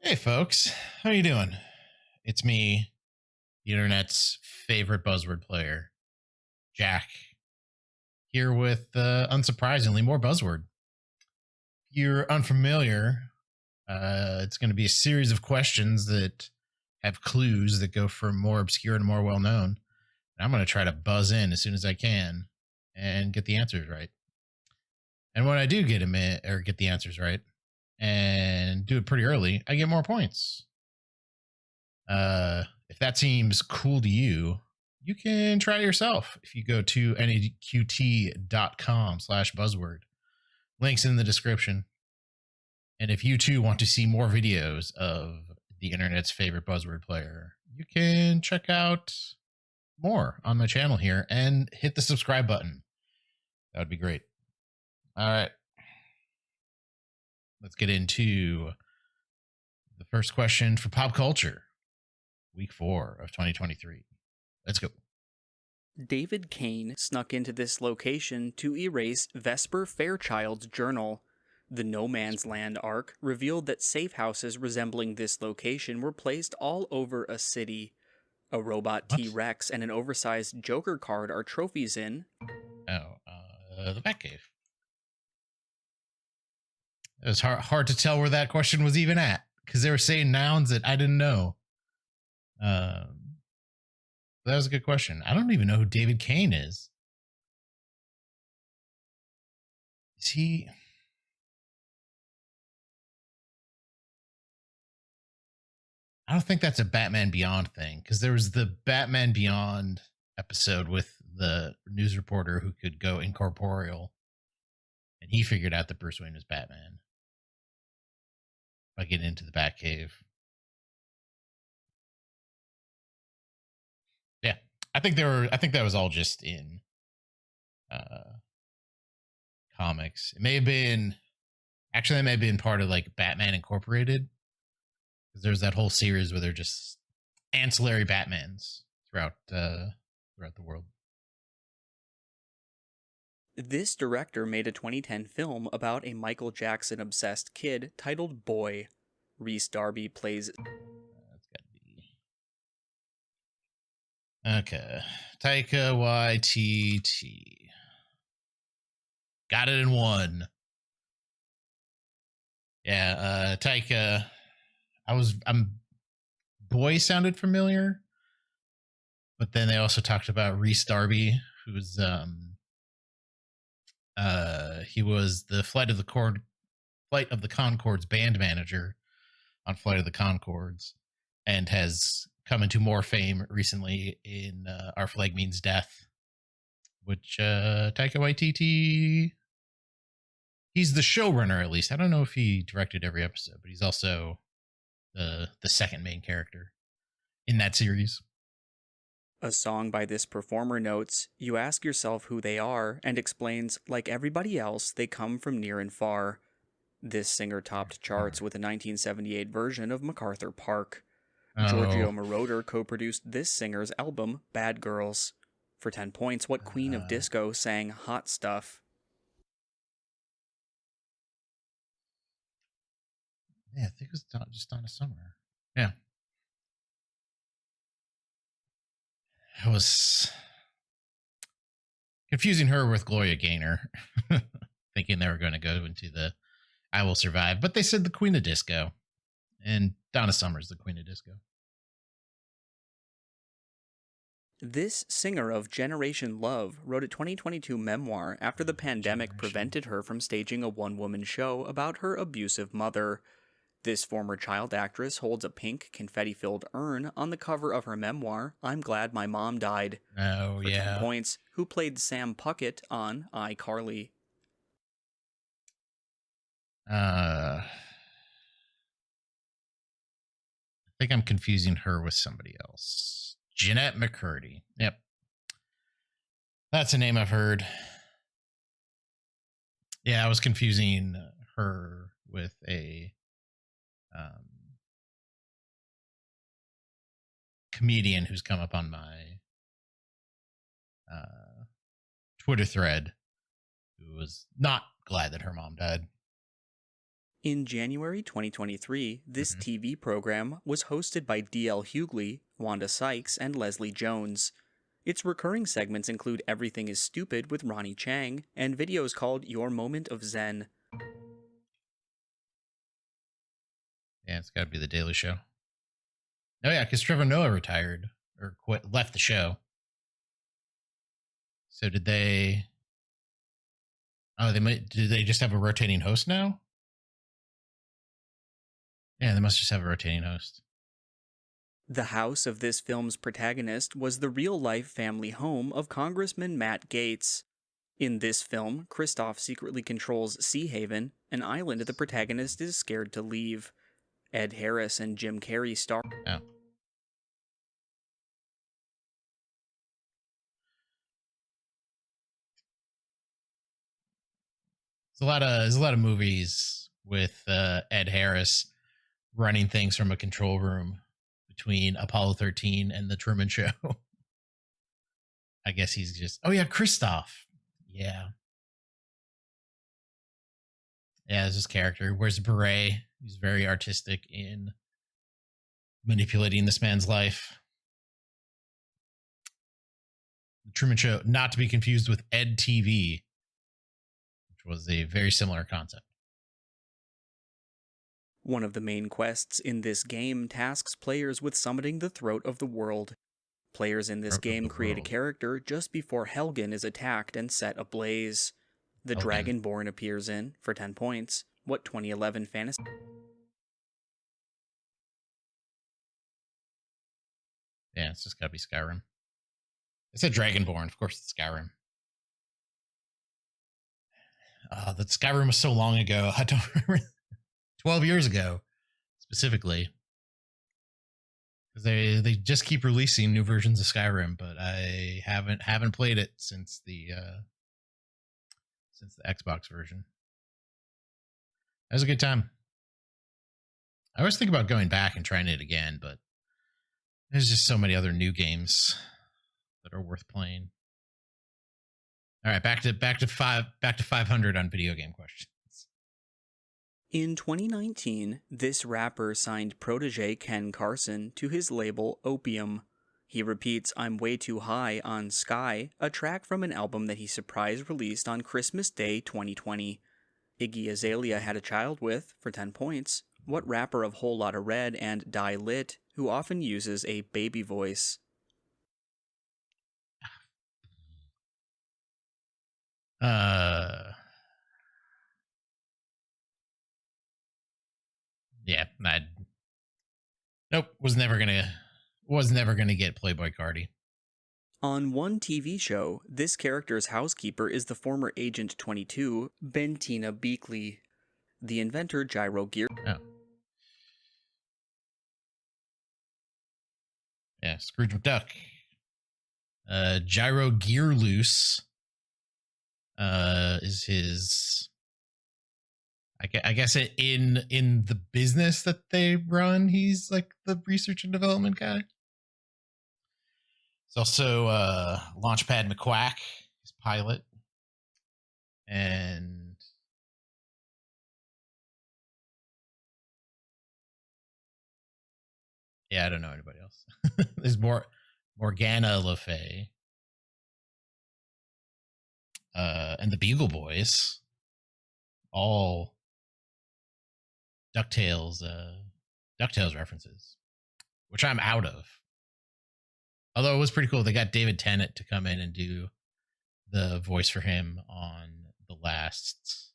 Hey folks, how you doing? It's me, the internet's favorite buzzword player, Jack, here with unsurprisingly more buzzword. If you're unfamiliar, it's going to be a series of questions that have clues that go from more obscure to more well known. I'm going to try to buzz in as soon as I can and get the answers right. And when I do get get the answers right and do it pretty early, I get more points. If that seems cool to you, you can try it yourself. If you go to neqt.com/buzzword, links in the description. And if you too want to see more videos of the internet's favorite buzzword player, you can check out more on my channel here and hit the subscribe button. That would be great. All right. Let's get into the first question for pop culture. Week 4 of 2023. Let's go. David Kane snuck into this location to erase Vesper Fairchild's journal. The No Man's Land arc revealed that safe houses resembling this location were placed all over a city. A robot T-Rex and an oversized Joker card are trophies in... The Batcave. It was hard to tell where that question was even at, because they were saying nouns that I didn't know. That was a good question. I don't even know who David Kane is. Is he... I don't think that's a Batman Beyond thing, because there was the Batman Beyond episode with the news reporter who could go incorporeal, and he figured out that Bruce Wayne was Batman by getting into the Batcave. Yeah, I think that was all just in comics. It may have been, actually, that may have been part of like Batman Incorporated, because there's that whole series where they're just ancillary Batmans throughout the world. This director made a 2010 film about a Michael Jackson-obsessed kid titled Boy. Rhys Darby plays... That's gotta be... Okay. Taika Waititi. Got it in one. Yeah, Taika... Boy sounded familiar, but then they also talked about Rhys Darby, who's he was the Flight of the Conchords band manager on Flight of the Conchords, and has come into more fame recently in Our Flag Means Death, which Taika Waititi, he's the showrunner at least. I don't know if he directed every episode, but he's also the second main character in that series. A song by this performer notes, "You ask yourself who they are," and explains, like everybody else, they come from near and far. This singer topped charts with a 1978 version of MacArthur Park. Giorgio Moroder co-produced this singer's album, Bad Girls. For 10 points, what queen of disco sang Hot Stuff? Yeah, I think it was just Donna Summer. Yeah. I was confusing her with Gloria Gaynor, thinking they were going to go into the I Will Survive, but they said the Queen of Disco, and Donna Summer's the Queen of Disco. This singer of Generation Love wrote a 2022 memoir after the pandemic prevented her from staging a one-woman show about her abusive mother. This former child actress holds a pink, confetti-filled urn on the cover of her memoir, I'm Glad My Mom Died. Oh, For 10 points, who played Sam Puckett on iCarly? I think I'm confusing her with somebody else. Jeanette McCurdy. Yep. That's a name I've heard. Yeah, I was confusing her with a comedian who's come up on my Twitter thread, who was not glad that her mom died. In January 2023, this TV program was hosted by D.L. Hughley, Wanda Sykes, and Leslie Jones. Its recurring segments include Everything is Stupid with Ronnie Chang and videos called Your Moment of Zen. Yeah, it's got to be The Daily Show. Oh yeah, because Trevor Noah retired or left the show. So did they? Oh, did they just have a rotating host now? Yeah, they must just have a rotating host. The house of this film's protagonist was the real-life family home of Congressman Matt Gaetz. In this film, Kristoff secretly controls Sea Haven, an island the protagonist is scared to leave. Ed Harris and Jim Carrey star. Oh. There's a lot of movies with Ed Harris running things from a control room between Apollo 13 and The Truman Show. I guess he's just, oh yeah, Kristoff. Yeah. Yeah, it's his character. Wears a beret. He's very artistic in manipulating this man's life. The Truman Show, not to be confused with Ed TV, which was a very similar concept. One of the main quests in this game tasks players with summoning the Throat of the World. Players in this game create a character just before Helgen is attacked and set ablaze. The Dragonborn appears in, for 10 points, what 2011 fantasy... Yeah, it's just gotta be Skyrim. It's a Dragonborn, of course it's Skyrim. That Skyrim was so long ago. I don't remember. 12 years ago, specifically. Because they just keep releasing new versions of Skyrim, but I haven't played it since the Xbox version. That was a good time. I always think about going back and trying it again, but there's just so many other new games that are worth playing. All right, back to 500 on video game questions. In 2019, this rapper signed protege Ken Carson to his label Opium. He repeats I'm Way Too High on Sky, a track from an album that he surprise released on Christmas Day 2020. Iggy Azalea had a child with, for 10 points, what rapper of Whole Lotta Red and Die Lit, who often uses a baby voice? Yeah, nope, was never gonna get Playboy Cardi. On one TV show, this character's housekeeper is the former Agent 22, Bentina Buckley. The inventor Gyro Gear. Oh. Yeah, Scrooge McDuck. Gyro Gear Loose is his. I guess in the business that they run, he's like the research and development guy. He's also Launchpad McQuack, his pilot, and yeah, I don't know anybody else. There's Morgana Le Fay, and the Beagle Boys, all DuckTales references, which I'm out of. Although it was pretty cool. They got David Tennant to come in and do the voice for him on the last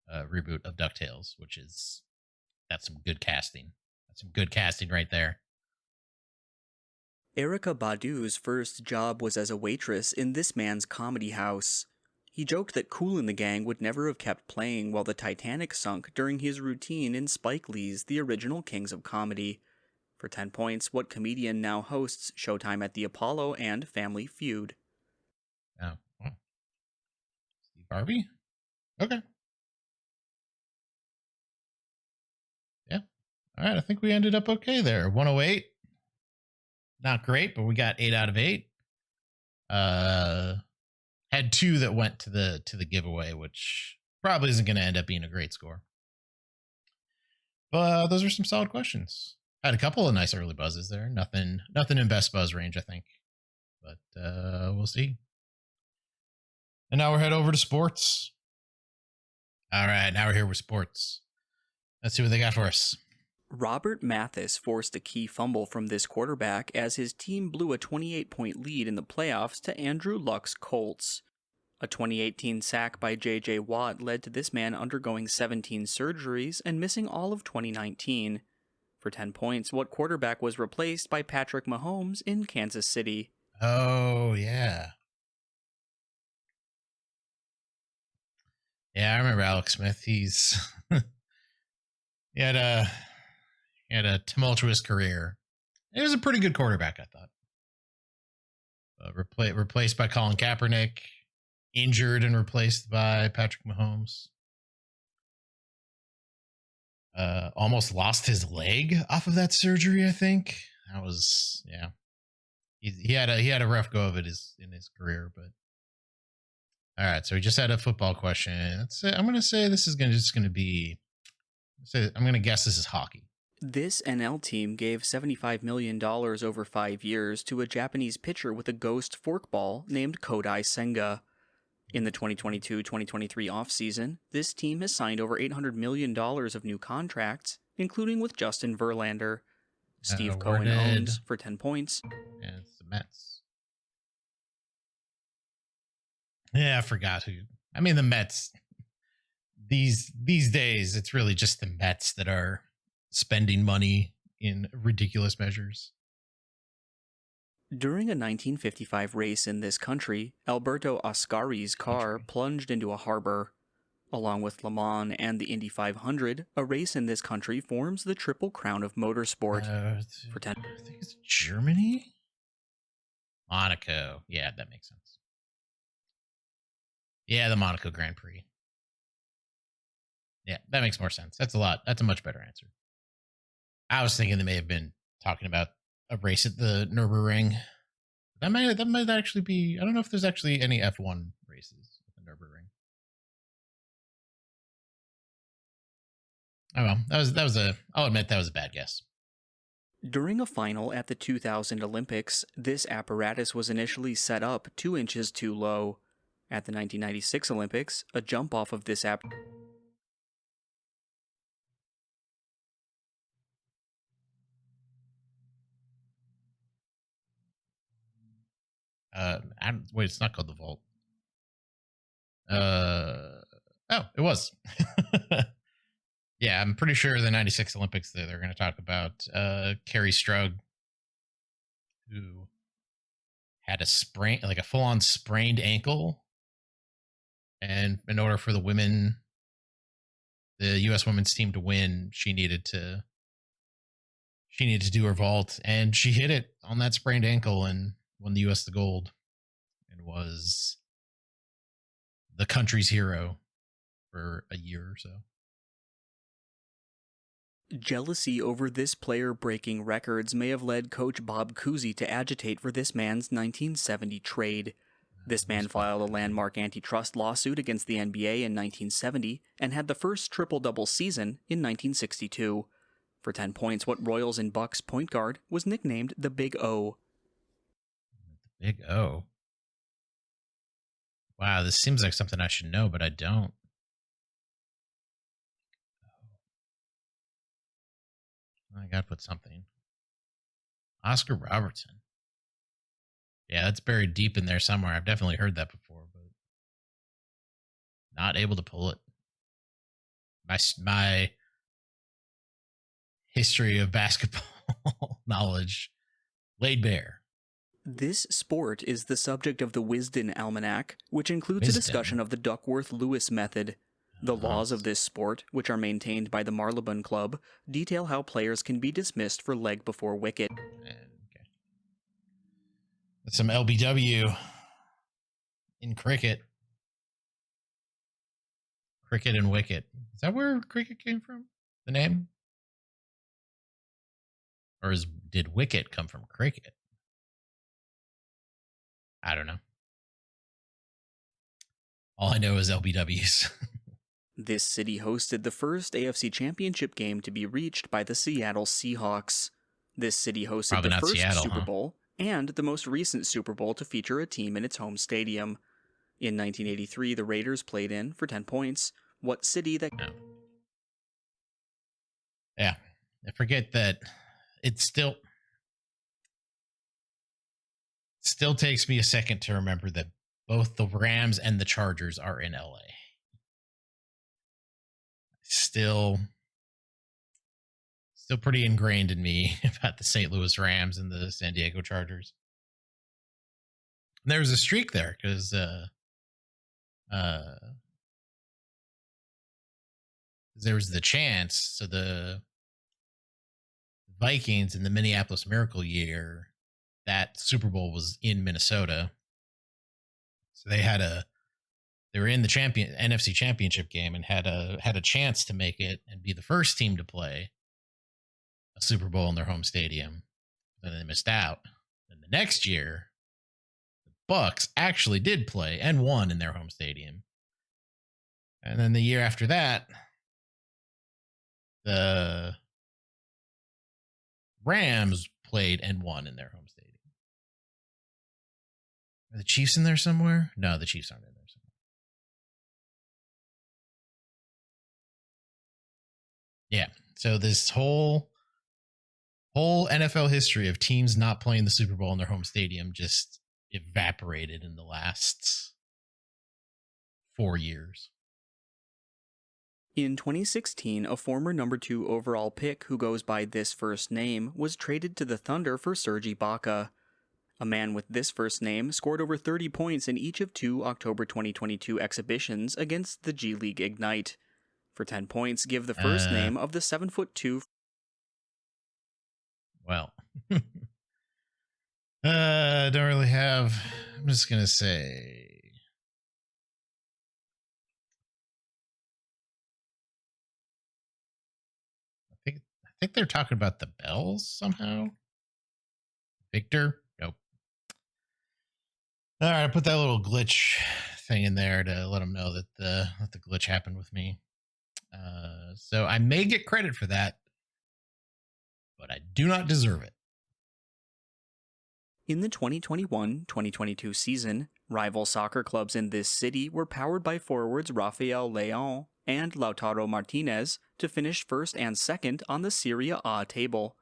reboot of DuckTales, that's some good casting. That's some good casting right there. Erykah Badu's first job was as a waitress in this man's comedy house. He joked that Kool and the Gang would never have kept playing while the Titanic sunk during his routine in Spike Lee's The Original Kings of Comedy. For 10 points, what comedian now hosts Showtime at the Apollo and Family Feud? Oh, well. Steve Harvey? Okay. Yeah. All right, I think we ended up okay there. 108. Not great, but we got 8 out of 8. Had 2 that went to the giveaway, which probably isn't going to end up being a great score. But those are some solid questions. Had a couple of nice early buzzes there. Nothing in best buzz range, I think. But we'll see. And now we're head over to sports. All right, now we're here with sports. Let's see what they got for us. Robert Mathis forced a key fumble from this quarterback as his team blew a 28-point lead in the playoffs to Andrew Luck's Colts. A 2018 sack by J.J. Watt led to this man undergoing 17 surgeries and missing all of 2019. For 10 points, what quarterback was replaced by Patrick Mahomes in Kansas City? Oh, yeah. Yeah, I remember Alex Smith. He had a tumultuous career. He was a pretty good quarterback, I thought. Replaced by Colin Kaepernick, injured and replaced by Patrick Mahomes. Almost lost his leg off of that surgery, I think. That was, yeah. He had a rough go of it in his career, but all right. So we just had a football question. I'm going to say this is going to be. I'm going to guess this is hockey. This NL team gave $75 million over 5 years to a Japanese pitcher with a ghost forkball named Kodai Senga. In the 2022-2023 offseason, this team has signed over $800 million of new contracts, including with Justin Verlander. Steve Cohen owns for 10 points. And it's the Mets. Yeah, I forgot who. I mean, the Mets. These days, it's really just the Mets that are spending money in ridiculous measures. During a 1955 race in this country, Alberto Ascari's car plunged into a harbor. Along with Le Mans and the Indy 500, a race in this country forms the Triple Crown of Motorsport. For 10. I think it's Germany? Monaco. Yeah, that makes sense. Yeah, the Monaco Grand Prix. Yeah, that makes more sense. That's a much better answer. I was thinking they may have been talking about a race at the Nürburgring. That might actually be. I don't know if there's actually any F1 races at the Nürburgring. Oh well, I'll admit that was a bad guess. During a final at the 2000 Olympics, this apparatus was initially set up 2 inches too low. At the 1996 Olympics, a jump off of this Wait, it's not called the vault. Oh, it was. Yeah, I'm pretty sure the 96 Olympics they're going to talk about Carrie Strug, who had a full-on sprained ankle. And in order for the U.S. women's team to win, she needed to do her vault, and she hit it on that sprained ankle and won the U.S. the gold, and was the country's hero for a year or so. Jealousy over this player breaking records may have led coach Bob Cousy to agitate for this man's 1970 trade. This man filed a landmark antitrust lawsuit against the NBA in 1970 and had the first triple-double season in 1962. For 10 points, what Royals and Bucks point guard was nicknamed the Big O. The Big O? Wow, this seems like something I should know, but I don't. I gotta put something. Oscar Robertson. Yeah, that's buried deep in there somewhere. I've definitely heard that before, but not able to pull it. My history of basketball knowledge laid bare. This sport is the subject of the Wisden Almanac, which includes a discussion of the Duckworth-Lewis method. The laws of this sport, which are maintained by the Marylebone Club, detail how players can be dismissed for leg before wicket. Okay. That's some LBW in cricket. Cricket and wicket. Is that where cricket came from? The name? Or did wicket come from cricket? I don't know. All I know is LBWs. This city hosted the first AFC Championship game to be reached by the Seattle Seahawks. This city hosted Probably the not first Seattle, Super huh? Bowl and the most recent Super Bowl to feature a team in its home stadium. In 1983, the Raiders played in, for 10 points, what city that... No. Yeah, I forget that it still takes me a second to remember that both the Rams and the Chargers are in LA. Still pretty ingrained in me about the St. Louis Rams and the San Diego Chargers. And there was a streak there because there was the chance. So the Vikings in the Minneapolis Miracle year, that Super Bowl was in Minnesota. So they were in the NFC Championship game and had a chance to make it and be the first team to play a Super Bowl in their home stadium. And they missed out. And the next year, the Bucks actually did play and won in their home stadium. And then the year after that, the Rams played and won in their home stadium. Are the Chiefs in there somewhere? No, the Chiefs aren't in there somewhere. Yeah. So this whole NFL history of teams not playing the Super Bowl in their home stadium just evaporated in the last 4 years. In 2016, a former number 2 overall pick who goes by this first name was traded to the Thunder for Serge Ibaka. A man with this first name scored over 30 points in each of 2 October 2022 exhibitions against the G League Ignite. For 10 points, give the first name of the 7'2". Well, don't really have. I'm just gonna say. I think they're talking about the Bells somehow. Victor? Nope. All right, I put that little glitch thing in there to let them know that the glitch happened with me. So I may get credit for that, but I do not deserve it. In the 2021-2022 season, rival soccer clubs in this city were powered by forwards Rafael Leão and Lautaro Martinez to finish first and second on the Serie A table.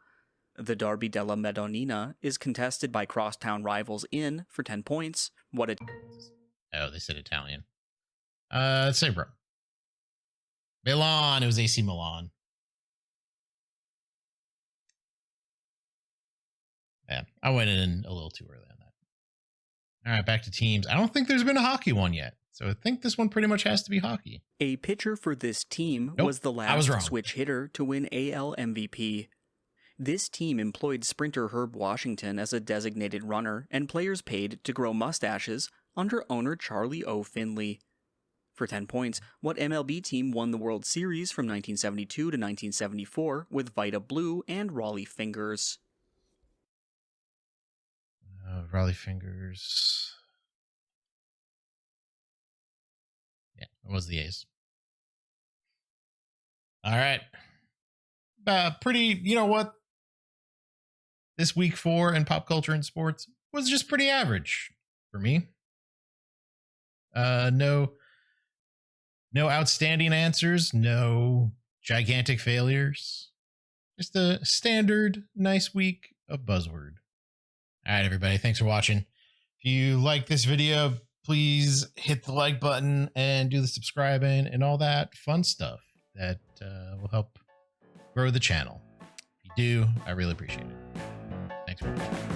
The Derby della Madonnina is contested by crosstown rivals in, for 10 points, Oh, they said Italian. Let's say Rome. Milan. It was AC Milan. Yeah, I went in a little too early on that. All right, back to teams. I don't think there's been a hockey one yet, so I think this one pretty much has to be hockey. A pitcher for this team was the last switch hitter to win AL MVP. This team employed sprinter Herb Washington as a designated runner and players paid to grow mustaches under owner Charlie O. Finley. For 10 points, what MLB team won the World Series from 1972 to 1974 with Vita Blue and Raleigh Fingers? Raleigh Fingers. Yeah, it was the A's. All right. Pretty, you know what? This week 4 in pop culture and sports was just pretty average for me. No outstanding answers, no gigantic failures. Just a standard nice week of Buzzword. All right, everybody. Thanks for watching. If you like this video, please hit the like button and do the subscribing and all that fun stuff that will help grow the channel. If you do, I really appreciate it. Thanks for watching.